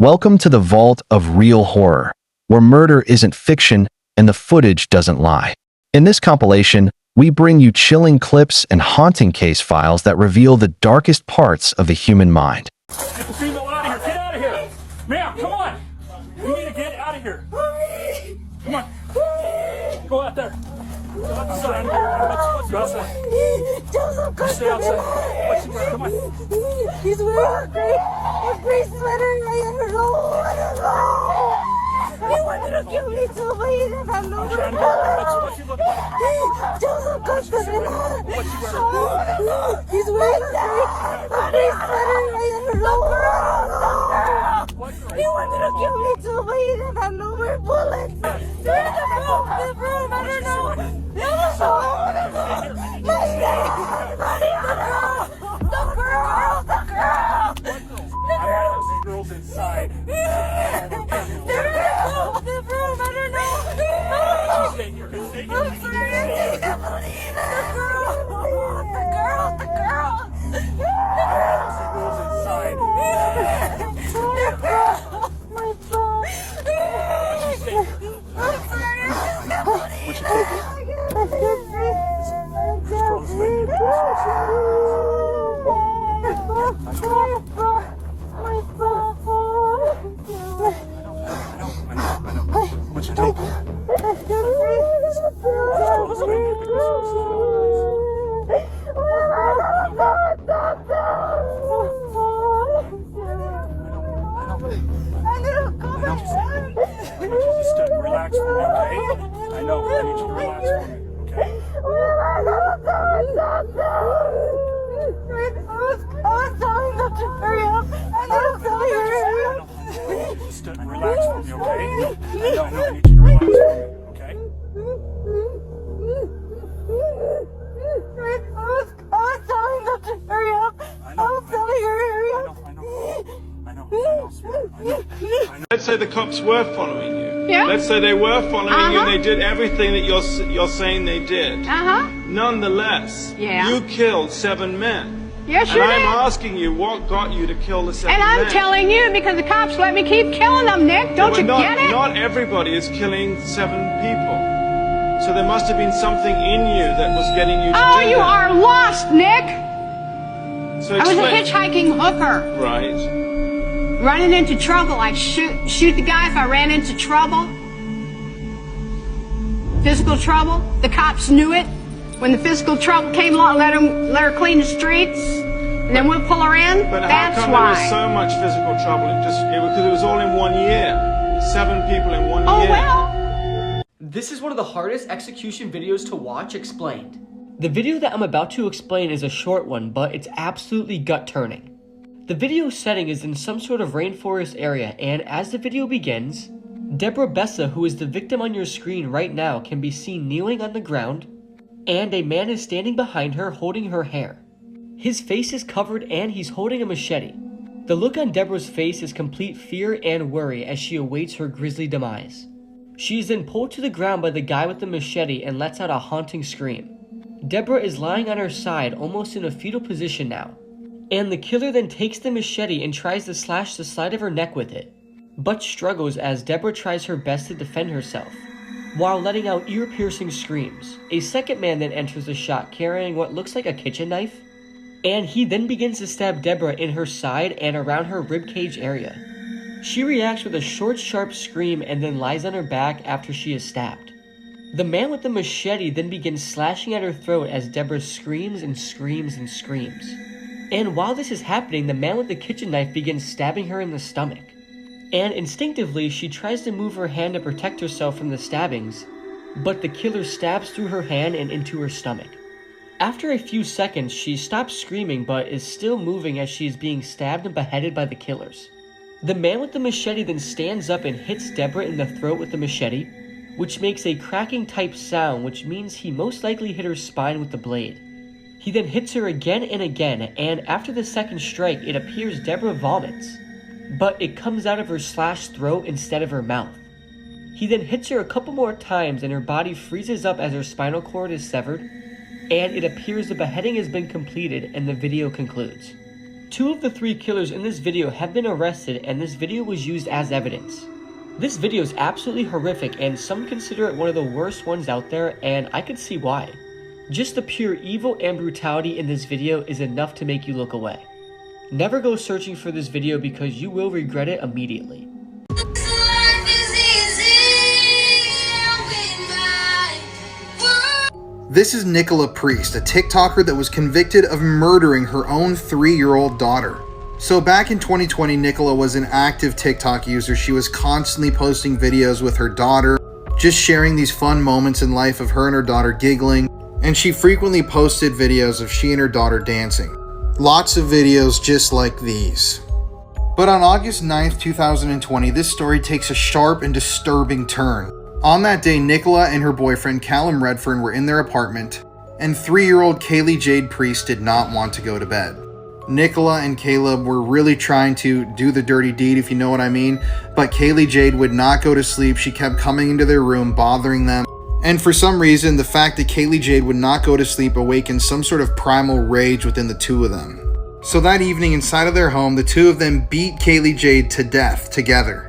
Welcome to the vault of real horror, where murder isn't fiction and the footage doesn't lie. In this compilation, we bring you chilling clips and haunting case files that reveal the darkest parts of the human mind. Get the female out of here! Get out of here! Ma'am, come on! You need to get out of here! Come on! Go out there! Go outside! Let's go outside! You stay outside! Come on! He's wearing a gray sweater. I don't know. He wanted to kill me too, but he didn't have no What's he look like? Joseph Costa. He's wearing a gray sweater. I don't know. He wanted to kill me too, but he didn't have no more bullets. They're in the room. I don't know. The girl's inside. They're in the room. I don't know. Stay here. Stay here. I'm sorry. I can't believe it. The girl. The girl's inside. My phone. I'm sorry. I can't believe it. I can't breathe. My phone. What's your name? I can't Just relax for me, okay? I know. I need you to relax for me, okay? I was telling them to hurry up, and then I'm telling her to hurry up. Just relax for me, okay? I know. I need you to relax for me, okay? I was telling them to hurry up. I was telling her to hurry up. I know, sweetheart. I know. Let's say the cops were following you. Yeah. Let's say they were following you and they did everything that you're saying they did. Nonetheless, Yeah. you killed 7 men. Yes, And you I'm did. asking you, what got you to kill the 7 And men? I'm telling you because the cops let me keep killing them, Nick. Don't you get it? Not everybody is killing 7 people. So there must have been something in you that was getting you to Oh, do you that. are lost, Nick. So I was a explain- hitchhiking hooker. Right. Running into trouble. I'd shoot the guy if I ran into trouble. Physical trouble. The cops knew it. When the physical trouble came along, let her clean the streets, and then we'll pull her in. But That's how come why. there was so much physical trouble? Because it was all in 1 year. 7 people in 1 Oh year. well. This is one of the hardest execution videos to watch explained. The video that I'm about to explain is a short one, but it's absolutely gut-turning. The video setting is in some sort of rainforest area, and as the video begins, Deborah Bessa, who is the victim on your screen right now, can be seen kneeling on the ground, and a man is standing behind her holding her hair. His face is covered and he's holding a machete. The look on Deborah's face is complete fear and worry as she awaits her grisly demise. She is then pulled to the ground by the guy with the machete and lets out a haunting scream. Deborah is lying on her side, almost in a fetal position now, and the killer then takes the machete and tries to slash the side of her neck with it, but struggles as Deborah tries her best to defend herself, while letting out ear-piercing screams. A second man then enters the shot carrying what looks like a kitchen knife, and he then begins to stab Deborah in her side and around her ribcage area. She reacts with a short, sharp scream and then lies on her back after she is stabbed. The man with the machete then begins slashing at her throat as Deborah screams and screams and screams. And while this is happening, the man with the kitchen knife begins stabbing her in the stomach. And instinctively, she tries to move her hand to protect herself from the stabbings, but the killer stabs through her hand and into her stomach. After a few seconds, she stops screaming but is still moving as she is being stabbed and beheaded by the killers. The man with the machete then stands up and hits Deborah in the throat with the machete, which makes a cracking type sound, which means he most likely hit her spine with the blade. He then hits her again and again, and after the second strike, it appears Deborah vomits, but it comes out of her slashed throat instead of her mouth. He then hits her a couple more times and her body freezes up as her spinal cord is severed, and it appears the beheading has been completed and the video concludes. 2 of the 3 killers in this video have been arrested, and this video was used as evidence. This video is absolutely horrific, and some consider it one of the worst ones out there, and I can see why. Just the pure evil and brutality in this video is enough to make you look away. Never go searching for this video because you will regret it immediately. This is Nicola Priest, a TikToker that was convicted of murdering her own 3-year-old daughter. So back in 2020, Nicola was an active TikTok user. She was constantly posting videos with her daughter, just sharing these fun moments in life of her and her daughter giggling, and she frequently posted videos of she and her daughter dancing. Lots of videos just like these. But on August 9th, 2020, this story takes a sharp and disturbing turn. On that day, Nicola and her boyfriend, Callum Redfern, were in their apartment, and 3-year-old Kaylee Jade Priest did not want to go to bed. Nicola and Caleb were really trying to do the dirty deed, if you know what I mean, but Kaylee Jade would not go to sleep. She kept coming into their room, bothering them, and for some reason, the fact that Kaylee Jade would not go to sleep awakened some sort of primal rage within the two of them. So that evening, inside of their home, the two of them beat Kaylee Jade to death together.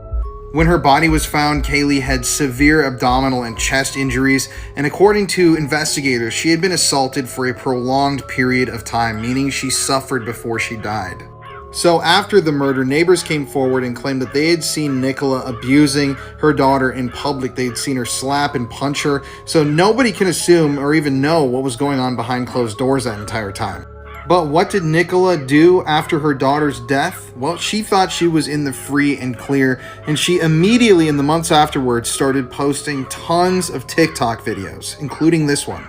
When her body was found, Kaylee had severe abdominal and chest injuries, and according to investigators, she had been assaulted for a prolonged period of time, meaning she suffered before she died. So after the murder, neighbors came forward and claimed that they had seen Nicola abusing her daughter in public. They had seen her slap and punch her, so nobody can assume or even know what was going on behind closed doors that entire time. But what did Nicola do after her daughter's death? Well, she thought she was in the free and clear, and she immediately in the months afterwards started posting tons of TikTok videos, including this one.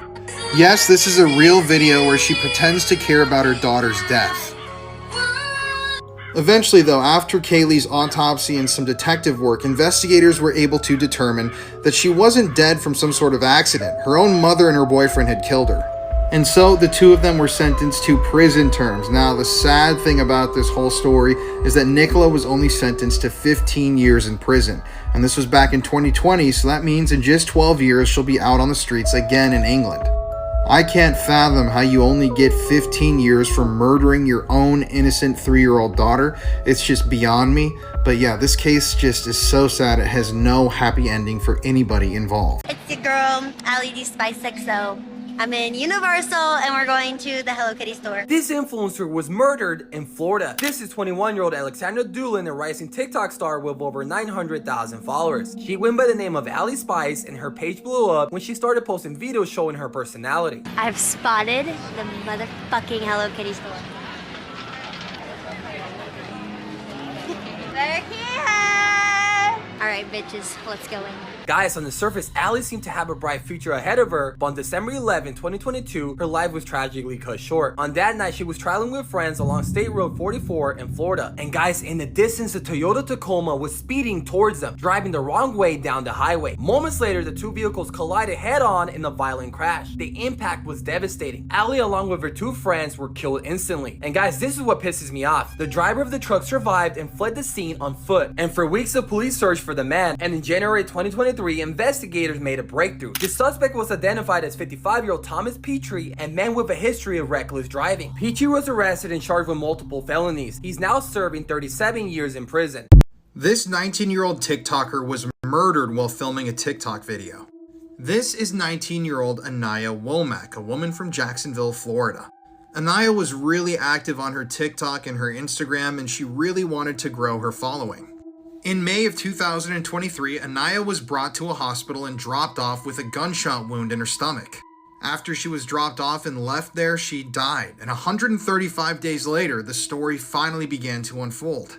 Yes, this is a real video where she pretends to care about her daughter's death. Eventually though, after Kaylee's autopsy and some detective work, investigators were able to determine that she wasn't dead from some sort of accident. Her own mother and her boyfriend had killed her. And so the two of them were sentenced to prison terms. Now, the sad thing about this whole story is that Nicola was only sentenced to 15 years in prison. And this was back in 2020, so that means in just 12 years, she'll be out on the streets again in England. I can't fathom how you only get 15 years for murdering your own innocent 3-year-old daughter. It's just beyond me. But yeah, this case just is so sad. It has no happy ending for anybody involved. It's your girl, LED Spice XO. I'm in Universal and we're going to the Hello Kitty store. This influencer was murdered in Florida. This is 21-year-old Alexandra Doolin, a rising TikTok star with over 900,000 followers. She went by the name of Ali Spice, and her page blew up when she started posting videos showing her personality. I've spotted the motherfucking Hello Kitty store. They're here! Alright bitches, let's go in. Guys, on the surface, Ali seemed to have a bright future ahead of her, but on December 11, 2022, her life was tragically cut short. On that night, she was traveling with friends along State Road 44 in Florida. And guys, in the distance, a Toyota Tacoma was speeding towards them, driving the wrong way down the highway. Moments later, the two vehicles collided head-on in a violent crash. The impact was devastating. Ali, along with her two friends, were killed instantly. And guys, this is what pisses me off. The driver of the truck survived and fled the scene on foot. And for weeks, the police searched for the man. And in January 2023, investigators made a breakthrough. The suspect was identified as 55-year-old Thomas Petrie, a man with a history of reckless driving. Petrie was arrested and charged with multiple felonies. He's now serving 37 years in prison. This 19-year-old TikToker was murdered while filming a TikTok video. This is 19-year-old Anaya Womack, a woman from Jacksonville, Florida. Anaya was really active on her TikTok and her Instagram, and she really wanted to grow her following. In May of 2023, Anaya was brought to a hospital and dropped off with a gunshot wound in her stomach. After she was dropped off and left there, she died, and 135 days later, the story finally began to unfold.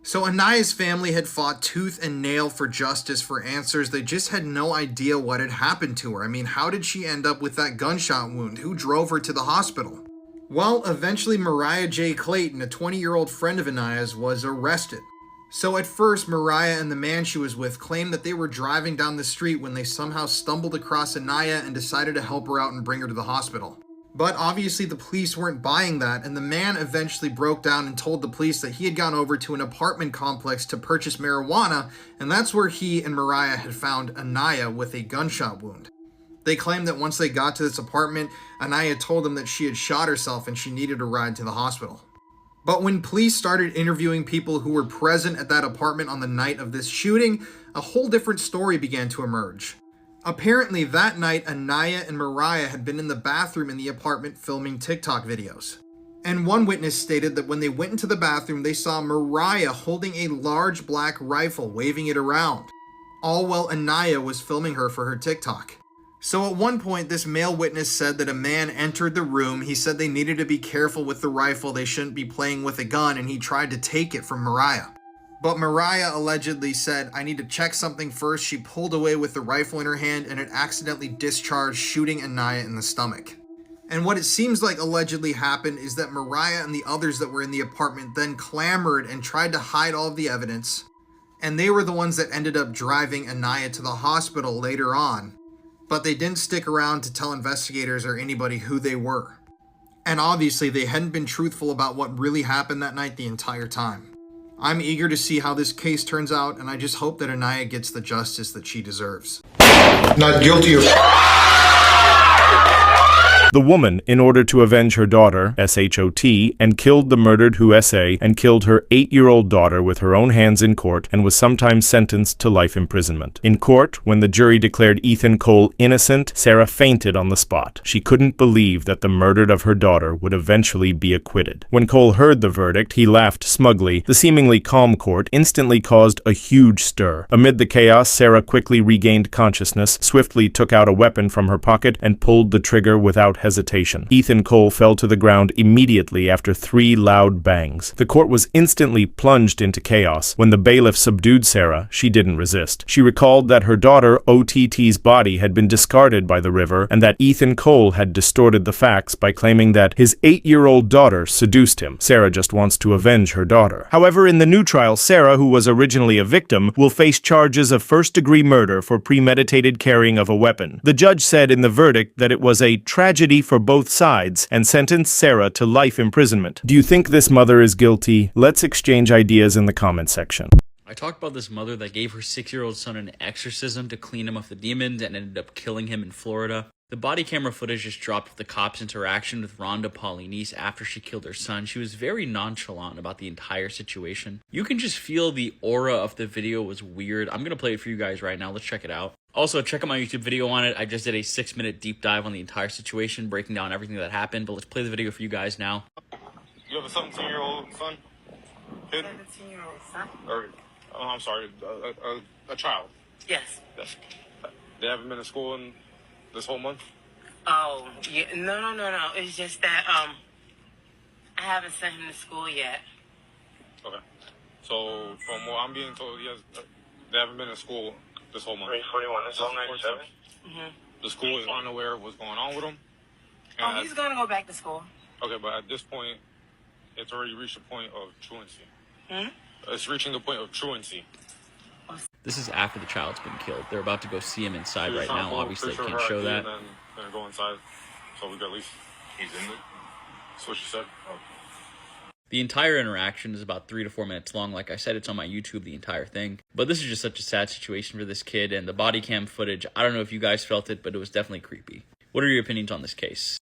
So Anaya's family had fought tooth and nail for justice, for answers. They just had no idea what had happened to her. I mean, how did she end up with that gunshot wound? Who drove her to the hospital? Well, eventually Mariah J. Clayton, a 20-year-old friend of Anaya's, was arrested. So at first, Mariah and the man she was with claimed that they were driving down the street when they somehow stumbled across Anaya and decided to help her out and bring her to the hospital. But obviously the police weren't buying that, and the man eventually broke down and told the police that he had gone over to an apartment complex to purchase marijuana, and that's where he and Mariah had found Anaya with a gunshot wound. They claimed that once they got to this apartment, Anaya told them that she had shot herself and she needed a ride to the hospital. But when police started interviewing people who were present at that apartment on the night of this shooting, a whole different story began to emerge. Apparently that night, Anaya and Mariah had been in the bathroom in the apartment filming TikTok videos. And one witness stated that when they went into the bathroom, they saw Mariah holding a large black rifle, waving it around, all while Anaya was filming her for her TikTok. So at one point, this male witness said that a man entered the room. He said they needed to be careful with the rifle, they shouldn't be playing with a gun, and he tried to take it from Mariah. But Mariah allegedly said, "I need to check something first." She pulled away with the rifle in her hand and it accidentally discharged, shooting Anaya in the stomach. And what it seems like allegedly happened is that Mariah and the others that were in the apartment then clamored and tried to hide all of the evidence. And they were the ones that ended up driving Anaya to the hospital later on. But they didn't stick around to tell investigators or anybody who they were. And obviously they hadn't been truthful about what really happened that night the entire time. I'm eager to see how this case turns out, and I just hope that Anaya gets the justice that she deserves. Not guilty of... The woman, in order to avenge her daughter, S-H-O-T, and killed the murdered who S-A, and killed her 8-year-old daughter with her own hands in court, and was sometimes sentenced to life imprisonment. In court, when the jury declared Ethan Cole innocent, Sarah fainted on the spot. She couldn't believe that the murder of her daughter would eventually be acquitted. When Cole heard the verdict, he laughed smugly. The seemingly calm court instantly caused a huge stir. Amid the chaos, Sarah quickly regained consciousness, swiftly took out a weapon from her pocket, and pulled the trigger without hesitation. Ethan Cole fell to the ground immediately after 3 loud bangs. The court was instantly plunged into chaos. When the bailiff subdued Sarah, she didn't resist. She recalled that her daughter OTT's body had been discarded by the river and that Ethan Cole had distorted the facts by claiming that his 8-year-old daughter seduced him. Sarah just wants to avenge her daughter. However, in the new trial, Sarah, who was originally a victim, will face charges of first-degree murder for premeditated carrying of a weapon. The judge said in the verdict that it was a tragedy for both sides and sentenced Sarah to life imprisonment. Do you think this mother is guilty? Let's exchange ideas in the comment section. I talked about this mother that gave her 6-year-old son an exorcism to clean him of the demons and ended up killing him in Florida. The body camera footage just dropped with the cops' interaction with Rhonda Paulinese after she killed her son. She was very nonchalant about the entire situation. You can just feel the aura of the video was weird. I'm going to play it for you guys right now. Let's check it out. Also, check out my YouTube video on it. I just did a 6-minute deep dive on the entire situation, breaking down everything that happened. But let's play the video for you guys now. You have a 17-year-old son? Kid? 17-year-old son? Or, oh, I'm sorry, a child? Yes. Yes. They haven't been to school in this whole month? Oh, yeah. No. It's just that, I haven't sent him to school yet. Okay. So, from what I'm being told, they haven't been to school this whole month. 341, this whole 97? Mm-hmm. The school is unaware of what's going on with him? Oh, he's gonna go back to school. Okay, but at this point, it's already reached a point of truancy. Hmm? It's reaching the point of truancy. This is after the child's been killed. They're about to go see him inside So right now. Obviously, I can't show that. And then go inside. So we got at least he's in it. That's what she said. Oh. The entire interaction is about 3 to 4 minutes long. Like I said, it's on my YouTube, the entire thing. But this is just such a sad situation for this kid. And the body cam footage, I don't know if you guys felt it, but it was definitely creepy. What are your opinions on this case?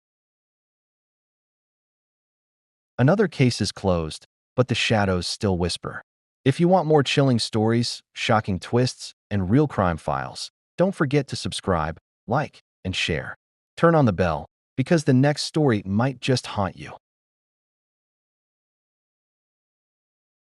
Another case is closed, but the shadows still whisper. If you want more chilling stories, shocking twists, and real crime files, don't forget to subscribe, like, and share. Turn on the bell, because the next story might just haunt you.